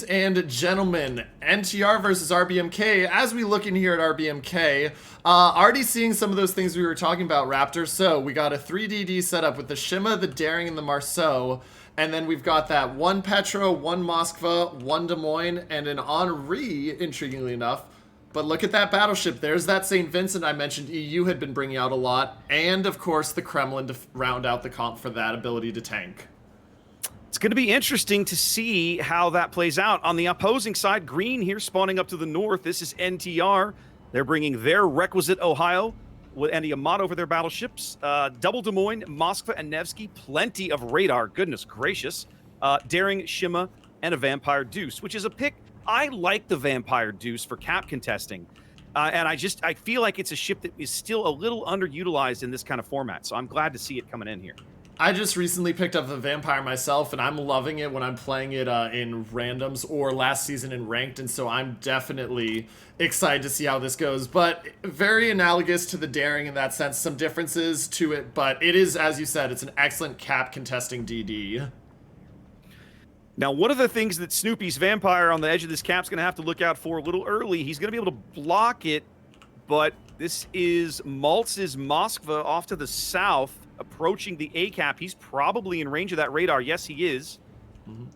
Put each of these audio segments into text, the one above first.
and gentlemen, NTR versus RBMK. As we look in here at RBMK, already seeing some of those things we were talking about, Raptor. So we got a 3DD setup with the Shima, the Daring, and the Marceau. And then we've got that one Petro, one Moskva, one Des Moines, and an Henri, intriguingly enough. But look at that battleship. There's that St. Vincent I mentioned EU had been bringing out a lot. And, of course, the Kremlin to round out the comp for that ability to tank. It's going to be interesting to see how that plays out. On the opposing side, Green here spawning up to the north. This is NTR. They're bringing their requisite Ohio and the Yamato for their battleships. Double Des Moines, Moskva, and Nevsky. Plenty of radar. Goodness gracious. Daring, Shima, and a Vampire Deuce, which is a pick. I like the Vampire Deuce for cap contesting. And I feel like it's a ship that is still a little underutilized in this kind of format. So I'm glad to see it coming in here. I just recently picked up the Vampire myself, and I'm loving it when I'm playing it in randoms or last season in ranked, and so I'm definitely excited to see how this goes. But very analogous to the Daring in that sense, some differences to it, but it is, as you said, it's an excellent cap contesting DD. Now, one of the things that Snoopy's Vampire on the edge of this cap's going to have to look out for a little early, he's going to be able to block it, but this is Maltz's Moskva off to the south, approaching the A cap. He's probably in range of that radar. Yes, he is. Mm-hmm.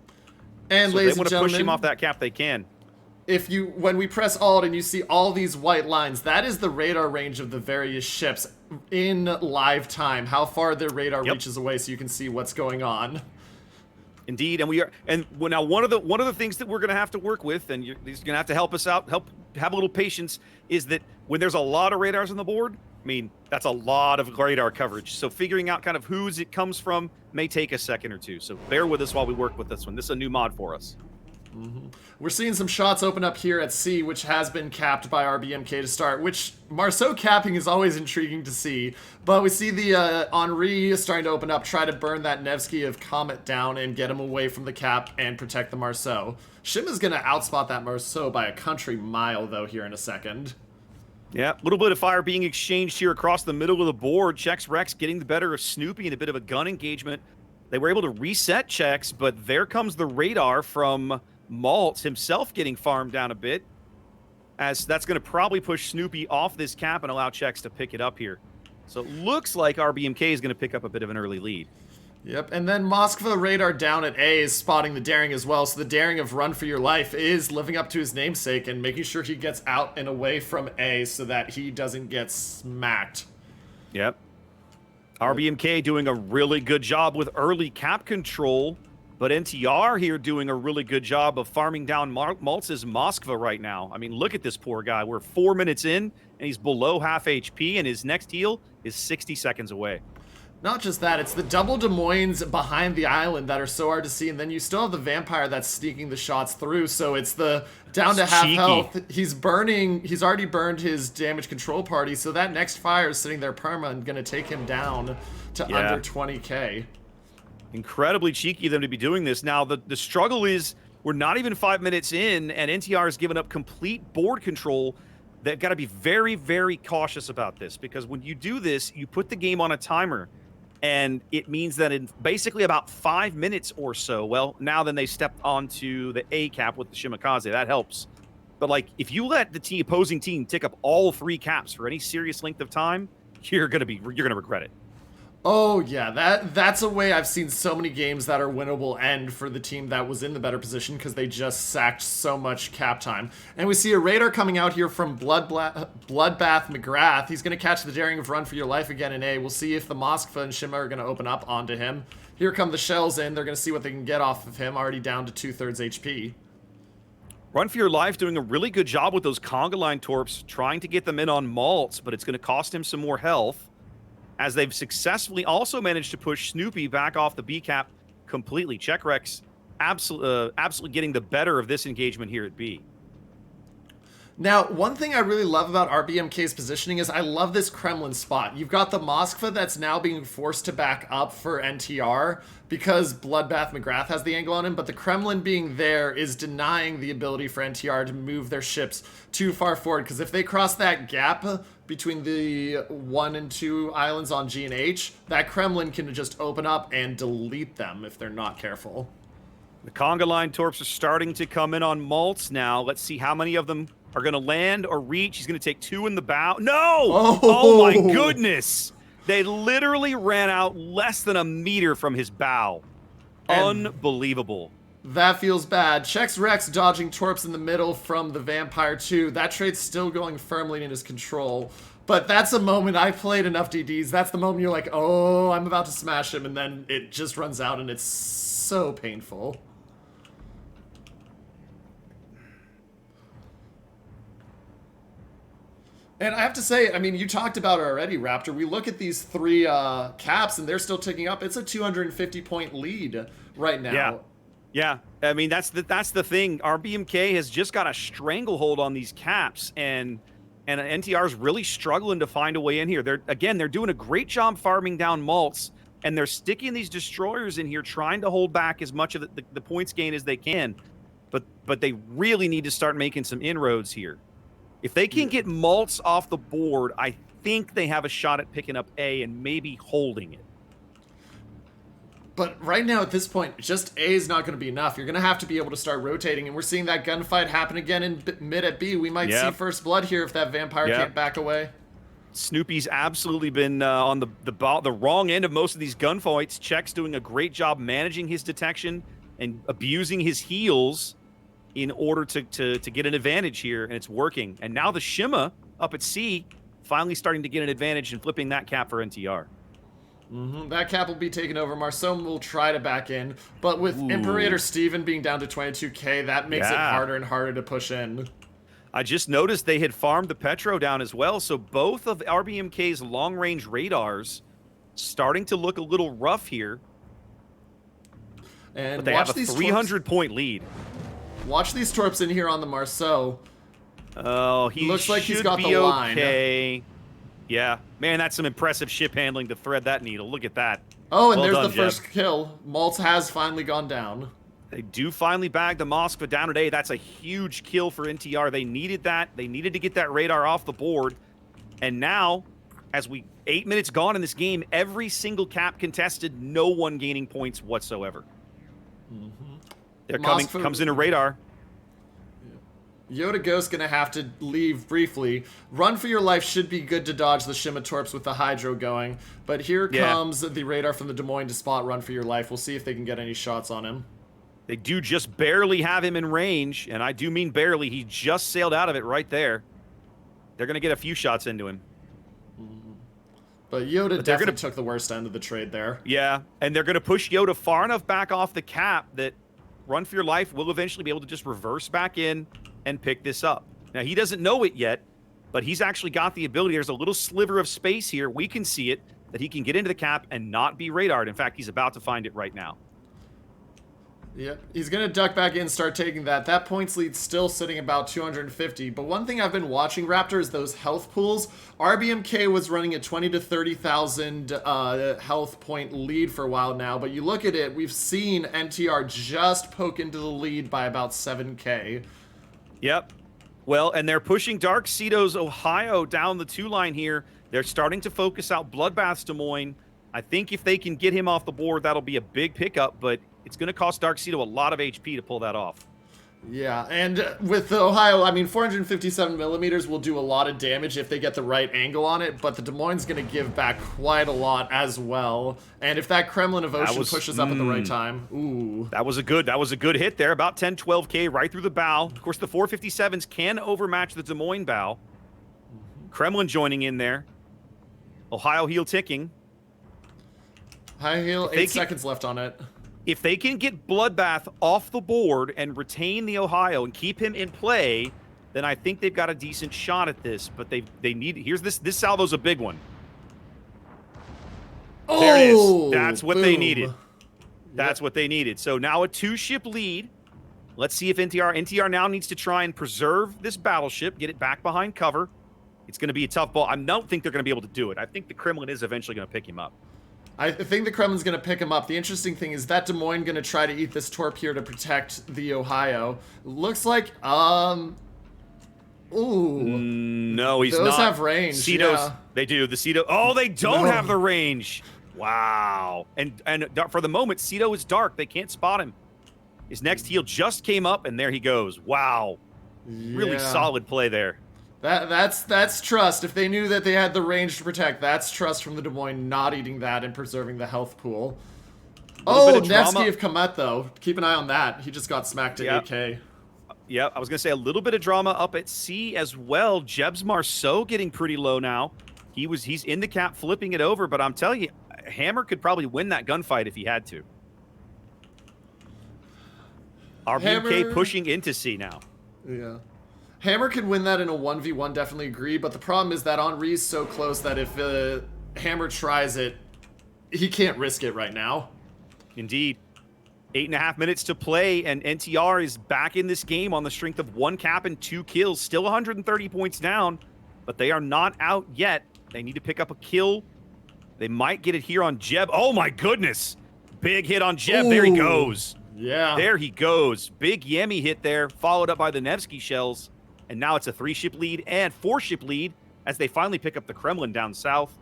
And so ladies they want and to push gentlemen, him off that cap. They can. When we press Alt and you see all these white lines, that is the radar range of the various ships in live time. How far their radar reaches away, so you can see what's going on. Indeed, and now one of the things that we're going to have to work with, and he's going to have to help us out, have a little patience, is that when there's a lot of radars on the board, I mean, that's a lot of radar coverage. So figuring out kind of whose it comes from may take a second or two. So bear with us while we work with this one. This is a new mod for us. Mm-hmm. We're seeing some shots open up here at C, which has been capped by RBMK to start, which Marceau capping is always intriguing to see. But we see the Henri starting to open up, try to burn that Nevsky of Comet down and get him away from the cap and protect the Marceau. Shima's going to outspot that Marceau by a country mile, though, here in a second. Yeah, a little bit of fire being exchanged here across the middle of the board. Chex Rex getting the better of Snoopy in a bit of a gun engagement. They were able to reset Chex, but there comes the radar from Maltz himself getting farmed down a bit, as that's going to probably push Snoopy off this cap and allow Chex to pick it up here. So it looks like RBMK is going to pick up a bit of an early lead. Yep, and then Moskva radar down at A is spotting the Daring as well, so the Daring of Run for Your Life is living up to his namesake and making sure he gets out and away from A so that he doesn't get smacked. Yep. RBMK doing a really good job with early cap control, but NTR here doing a really good job of farming down Maltz's Moskva right now. I mean, look at this poor guy. We're 4 minutes in, and he's below half HP, and his next heal is 60 seconds away. Not just that, it's the double Des Moines behind the island that are so hard to see, and then you still have the Vampire that's sneaking the shots through, so it's the down to half health. He's already burned his damage control party, so that next fire is sitting there perma and going to take him down to under 20k. Incredibly cheeky of them to be doing this. Now, the struggle is we're not even 5 minutes in, and NTR has given up complete board control. They've got to be very, very cautious about this, because when you do this, you put the game on a timer. And it means that in basically about 5 minutes or so, well, now then they stepped onto the A cap with the Shimakaze. That helps. But, like, if you let the opposing team tick up all 3 caps for any serious length of time, you're gonna regret it. Oh, yeah, that's a way I've seen so many games that are winnable end for the team that was in the better position because they just sacked so much cap time. And we see a radar coming out here from Bloodbath McGrath. He's going to catch the Daring of Run for Your Life again in A. We'll see if the Moskva and Shima are going to open up onto him. Here come the shells in. They're going to see what they can get off of him, already down to 2/3 HP. Run for Your Life doing a really good job with those conga line torps, trying to get them in on Maltz, but it's going to cost him some more health, as they've successfully also managed to push Snoopy back off the B cap completely. Check Rex absolutely getting the better of this engagement here at B. Now, one thing I really love about RBMK's positioning is I love this Kremlin spot. You've got the Moskva that's now being forced to back up for NTR because Bloodbath McGrath has the angle on him, but the Kremlin being there is denying the ability for NTR to move their ships too far forward, because if they cross that gap between the 1 and 2 islands on G and H, that Kremlin can just open up and delete them if they're not careful. The conga line torps are starting to come in on Maltz now. Let's see how many of them are going to land or reach. He's going to take 2 in the bow. No! Oh my goodness! They literally ran out less than a meter from his bow. And unbelievable. That feels bad. Checks Rex dodging torps in the middle from the Vampire 2. That trade's still going firmly in his control. But that's a moment, I played enough DDs, that's the moment you're like, oh, I'm about to smash him, and then it just runs out and it's so painful. And I have to say, I mean, you talked about it already, Raptor. We look at these 3 caps and they're still ticking up. It's a 250-point lead right now. Yeah. I mean, that's the thing. RBMK has just got a stranglehold on these caps, and NTR's really struggling to find a way in here. They're doing a great job farming down Maltz, and they're sticking these destroyers in here, trying to hold back as much of the points gain as they can. But they really need to start making some inroads here. If they can get Maltz off the board, I think they have a shot at picking up A and maybe holding it. But right now, at this point, just A is not going to be enough. You're going to have to be able to start rotating, and we're seeing that gunfight happen again in mid at B. We might see first blood here if that Vampire can't back away. Snoopy's absolutely been on the wrong end of most of these gunfights. Check's doing a great job managing his detection and abusing his heals in order to get an advantage here, and it's working. And now the Shima up at C finally starting to get an advantage and flipping that cap for NTR. That cap will be taken over. Marceau will try to back in, but with Imperator Steven being down to 22k, that makes it harder and harder to push in. I just noticed they had farmed the Petro down as well, so both of RBMK's long-range radars starting to look a little rough here. And but they have a 300-point lead. Watch these torps in here on the Marceau. Oh, he looks like he's got the okay. line. Yeah, man, that's some impressive ship handling to thread that needle. Look at that. Oh, and well there's the first kill. Maltz has finally gone down. They do finally bag the Moskva down today. That's a huge kill for NTR. They needed that. They needed to get that radar off the board. And now, 8 minutes gone in this game, every single cap contested, no one gaining points whatsoever. They're comes in a radar. Yoda Ghost gonna have to leave briefly. Run for your life should be good to dodge the Shima Torps with the Hydro going. But here comes the radar from the Des Moines to spot Run for your life. We'll see if they can get any shots on him. They do just barely have him in range, and I do mean barely. He just sailed out of it right there. They're going to get a few shots into him. But Yoda definitely took the worst end of the trade there. Yeah, and they're going to push Yoda far enough back off the cap that Run for Your Life will eventually be able to just reverse back in and pick this up. Now, he doesn't know it yet, but he's actually got the ability. There's a little sliver of space here. We can see it, that he can get into the cap and not be radared. In fact, he's about to find it right now. Yep, he's going to duck back in and start taking that. That points lead's still sitting about 250. But one thing I've been watching, Raptor, is those health pools. RBMK was running a 20 to 30,000 health point lead for a while now. But you look at it, we've seen NTR just poke into the lead by about 7k. Yep. Well, and they're pushing Dark Cedo's Ohio down the 2-line here. They're starting to focus out Bloodbath's Des Moines. I think if they can get him off the board, that'll be a big pickup, but it's going to cost Dark Cedo a lot of HP to pull that off. Yeah, and with the Ohio, I mean, 457 millimeters will do a lot of damage if they get the right angle on it, but the Des Moines is going to give back quite a lot as well. And if that Kremlin of Ocean pushes up at the right time, ooh. That was a good hit there, about 10, 12k right through the bow. Of course, the 457s can overmatch the Des Moines bow. Kremlin joining in there. Ohio heel ticking. High heel, 8 seconds left on it. If they can get Bloodbath off the board and retain the Ohio and keep him in play, then I think they've got a decent shot at this. But they need. Here's this salvo's a big one. Oh, there it is. That's what they boom. needed. That's what they needed. So now a 2-ship lead. Let's see if NTR now needs to try and preserve this battleship, get it back behind cover. It's going to be a tough ball. I don't think they're going to be able to do it. I think the Kremlin is eventually going to pick him up. I think the Kremlin's going to pick him up. The interesting thing is that Des Moines going to try to eat this torp here to protect the Ohio. Looks like, ooh. No, he's not. Those have range, Cedo's, they do. The Cedo, oh, they don't have the range. Wow. And for the moment, Cedo is dark. They can't spot him. His next heal just came up, and there he goes. Wow. Really Yeah. solid play there. That's trust. If they knew that they had the range to protect, that's trust from the Des Moines not eating that and preserving the health pool. Oh, Nevsky of Komet, though. Keep an eye on that. He just got smacked to AK. Yeah, I was going to say a little bit of drama up at C as well. Jebs Marceau getting pretty low now. He's in the cap flipping it over, but I'm telling you, Hammer could probably win that gunfight if he had to. RBMK pushing into C now. Yeah. Hammer can win that in a 1v1, definitely agree, but the problem is that Henri's so close that if Hammer tries it, he can't risk it right now. Indeed. 8.5 minutes to play, and NTR is back in this game on the strength of 1 cap and 2 kills. Still 130 points down, but they are not out yet. They need to pick up a kill. They might get it here on Jeb. Oh my goodness. Big hit on Jeb. Ooh. There he goes. Yeah. There he goes. Big Yemi hit there, followed up by the Nevsky shells. And now it's a 3-ship lead and 4-ship lead as they finally pick up the Kremlin down south.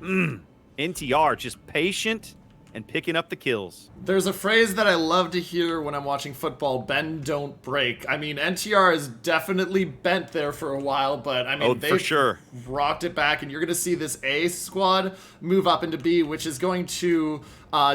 NTR just patient and picking up the kills. There's a phrase that I love to hear when I'm watching football: bend, don't break. I mean, NTR is definitely bent there for a while, but I mean, they've rocked it back, and you're going to see this A squad move up into B, which is going to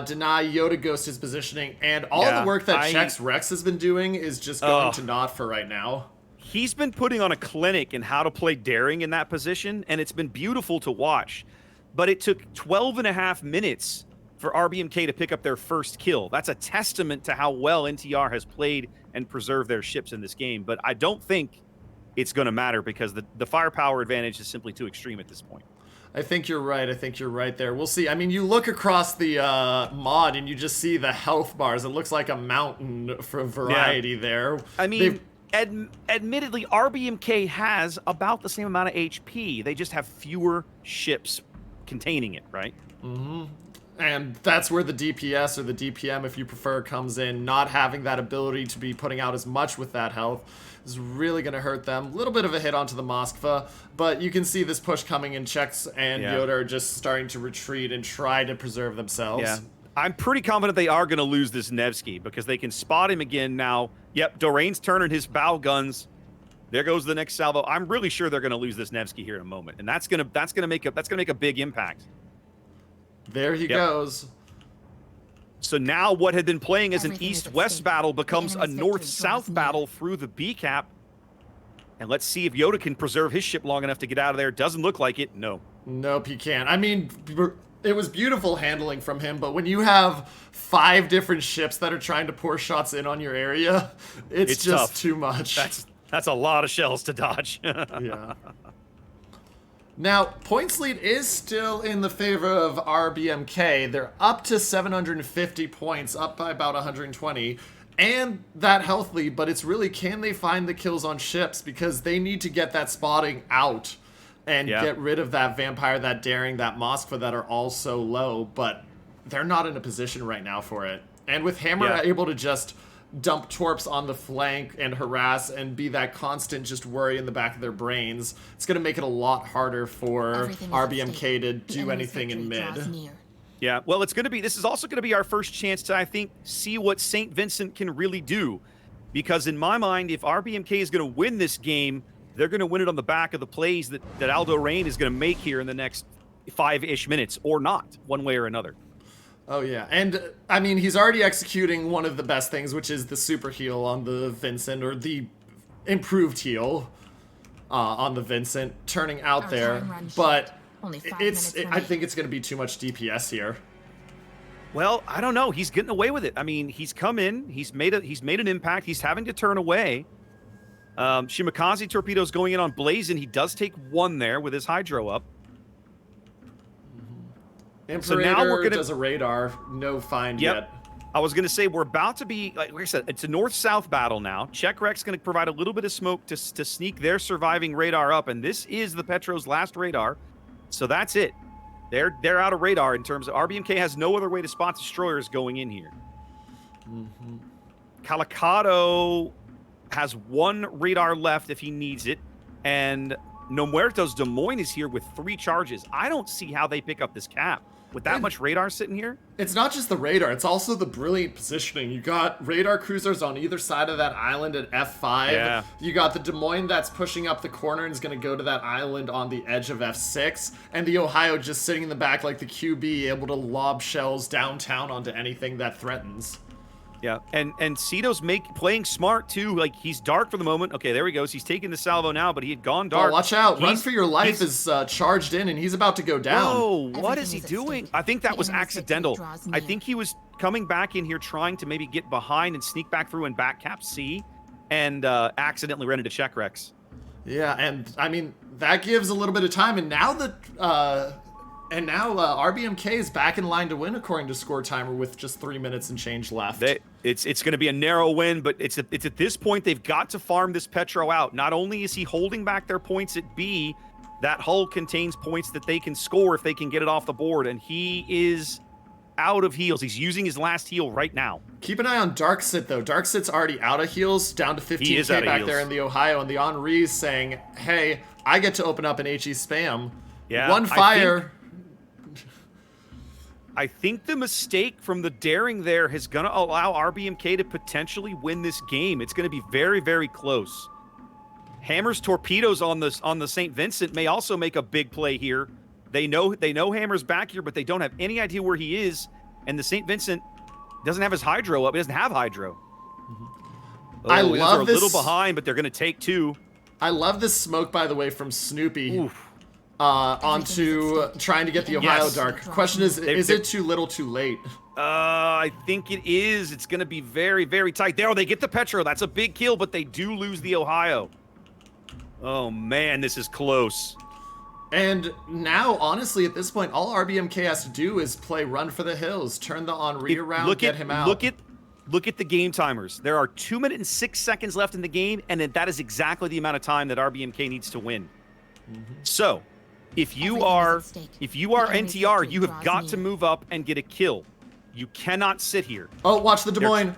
deny Yoda Ghost his positioning, and all the work that Chex Rex has been doing is just going to naught for right now. He's been putting on a clinic in how to play daring in that position, and it's been beautiful to watch. But it took 12.5 minutes for RBMK to pick up their first kill. That's a testament to how well NTR has played and preserved their ships in this game. But I don't think it's going to matter because the firepower advantage is simply too extreme at this point. I think you're right. I think you're right there. We'll see. I mean, you look across the mod and you just see the health bars. It looks like a mountain for variety there. I mean, admittedly, RBMK has about the same amount of HP. They just have fewer ships containing it, right? Mm-hmm. And that's where the DPS or the DPM, if you prefer, comes in. Not having that ability to be putting out as much with that health is really going to hurt them. A little bit of a hit onto the Moskva, but you can see this push coming in. Chex and Yoda are just starting to retreat and try to preserve themselves. Yeah. I'm pretty confident they are going to lose this Nevsky because they can spot him again now. Yep, Dorain's turning his bow guns. There goes the next salvo. I'm really sure they're going to lose this Nevsky here in a moment, and that's going to make a big impact. There he goes. So now what had been playing as an east-west battle becomes a north-south battle through the B cap. And let's see if Yoda can preserve his ship long enough to get out of there. Doesn't look like it. No. Nope, he can't. I mean, it was beautiful handling from him, but when you have 5 different ships that are trying to pour shots in on your area, it's just tough. Too much. That's a lot of shells to dodge. Yeah. Now, points lead is still in the favor of RBMK. They're up to 750 points, up by about 120, and that health lead, but it's really, can they find the kills on ships? Because they need to get that spotting out and get rid of that Vampire, that Daring, that Moskva that are all so low, but they're not in a position right now for it. And with Hammer able to just dump torps on the flank and harass and be that constant just worry in the back of their brains, it's going to make it a lot harder for RBMK to do anything in mid. Yeah, well, this is also going to be our first chance to, I think, see what St. Vincent can really do. Because in my mind, if RBMK is going to win this game, they're going to win it on the back of the plays that Aldo Rain is going to make here in the next 5-ish minutes, or not, one way or another. Oh, yeah. And, I mean, he's already executing one of the best things, which is the super heal on the Vincent, or the improved heal on the Vincent, turning out there. But I think it's going to be too much DPS here. Well, I don't know. He's getting away with it. I mean, he's come in. He's made an impact. He's having to turn away. Shimakaze torpedoes going in on Blazin. He does take 1 there with his Hydro up. Imperator so now we're does a radar, no find yet. I was going to say, we're about to be, like I said, it's a north-south battle now. Czech Rek's going to provide a little bit of smoke to sneak their surviving radar up, and this is the Petro's last radar. So that's it. They're out of radar in terms of RBMK has no other way to spot destroyers going in here. Mm-hmm. Calicado has 1 radar left if he needs it, and No Muertos Des Moines is here with 3 charges. I don't see how they pick up this cap. with that much radar sitting here. It's not just the radar, it's also the brilliant positioning. You got radar cruisers on either side of that island at F5. Yeah. You got the Des Moines that's pushing up the corner and is going to go to that island on the edge of F6. And the Ohio just sitting in the back like the QB, able to lob shells downtown onto anything that threatens. Yeah, and Cito's playing smart too. Like, he's dark for the moment. Okay, there he goes. He's taking the salvo now, but he had gone dark. Oh, watch out. Run for your life is charged in, and he's about to go down. Oh, what is he doing? I think that was accidental. I think he was coming back in here trying to maybe get behind and sneak back through and back cap C, and accidentally ran into check Rex. Yeah, and I mean, that gives a little bit of time, and now RBMK is back in line to win according to Score Timer with just 3 minutes and change left. It's going to be a narrow win, but it's at this point they've got to farm this Petro out. Not only is he holding back their points at B, that hull contains points that they can score if they can get it off the board, and he is out of heals. He's using his last heal right now. Keep an eye on Darksit, though. Darksit's already out of heals, down to 15k back there in the Ohio, and the Henri's saying, hey, I get to open up an HE spam. Yeah, one fire. I think the mistake from the daring there is going to allow RBMK to potentially win this game. It's going to be very, very close. Hammer's torpedoes on the St. Vincent may also make a big play here. They know Hammer's back here, but they don't have any idea where he is. And the St. Vincent doesn't have his hydro up. He doesn't have hydro. Oh, I love this. They're a little behind, but they're going to take 2. I love this smoke, by the way, from Snoopy. Oof. Onto trying to get the Ohio dark. Question is it too little too late? I think it is. It's going to be very, very tight. There, they get the Petro. That's a big kill, but they do lose the Ohio. Oh, man, this is close. And now, honestly, at this point, all RBMK has to do is play Run for the Hills, turn the Henri around, get him out. Look at the game timers. There are 2 minutes and 6 seconds left in the game, and that is exactly the amount of time that RBMK needs to win. So, if you are NTR, you have got to move up and get a kill. You cannot sit here. Oh, watch the Des Moines.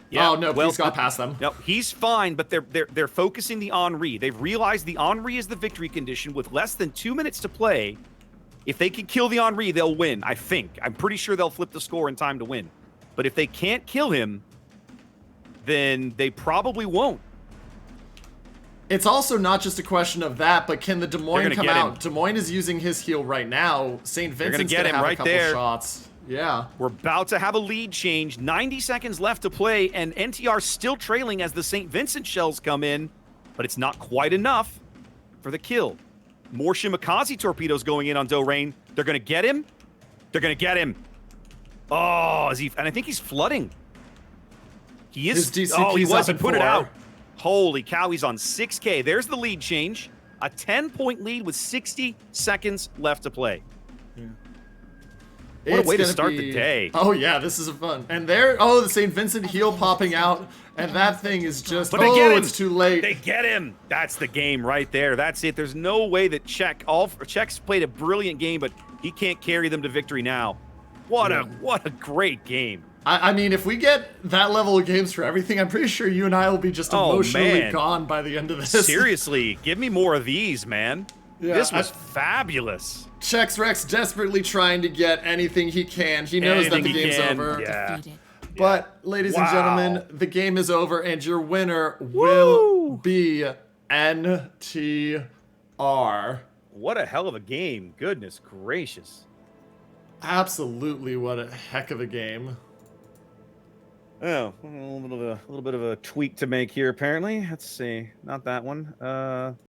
Yeah, oh no, he's got past them. No, he's fine, but they're focusing the Henri. They've realized the Henri is the victory condition with less than 2 minutes to play. If they can kill the Henri, they'll win. I think. I'm pretty sure they'll flip the score in time to win. But if they can't kill him, then they probably won't. It's also not just a question of that, but can the Des Moines come out? Des Moines is using his heal right now. St. Vincent's going to have a couple shots. Yeah. We're about to have a lead change. 90 seconds left to play, and NTR still trailing as the St. Vincent shells come in, but it's not quite enough for the kill. More Shimakaze torpedoes going in on Dorain. They're going to get him. They're going to get him. Oh, and I think he's flooding. He is. Oh, he wasn't. Put it out. Holy cow, he's on 6K. There's the lead change. A 10-point lead with 60 seconds left to play. Yeah. What a way to start the day. Oh, yeah, this is fun. And there, the St. Vincent heel popping out, and that thing is just, but they get him. It's too late. They get him. That's the game right there. That's it. There's no way that Czech's played a brilliant game, but he can't carry them to victory now. What a great game. I mean, if we get that level of games for everything, I'm pretty sure you and I will be just emotionally gone by the end of this. Seriously, give me more of these, man. Yeah, this was fabulous. Chex Rex desperately trying to get anything he can. He knows that the game's over. Yeah. But, ladies and gentlemen, the game is over, and your winner will be NTR. What a hell of a game. Goodness gracious. Absolutely, what a heck of a game. Oh, a little bit of a tweak to make here, apparently. Let's see. Not that one.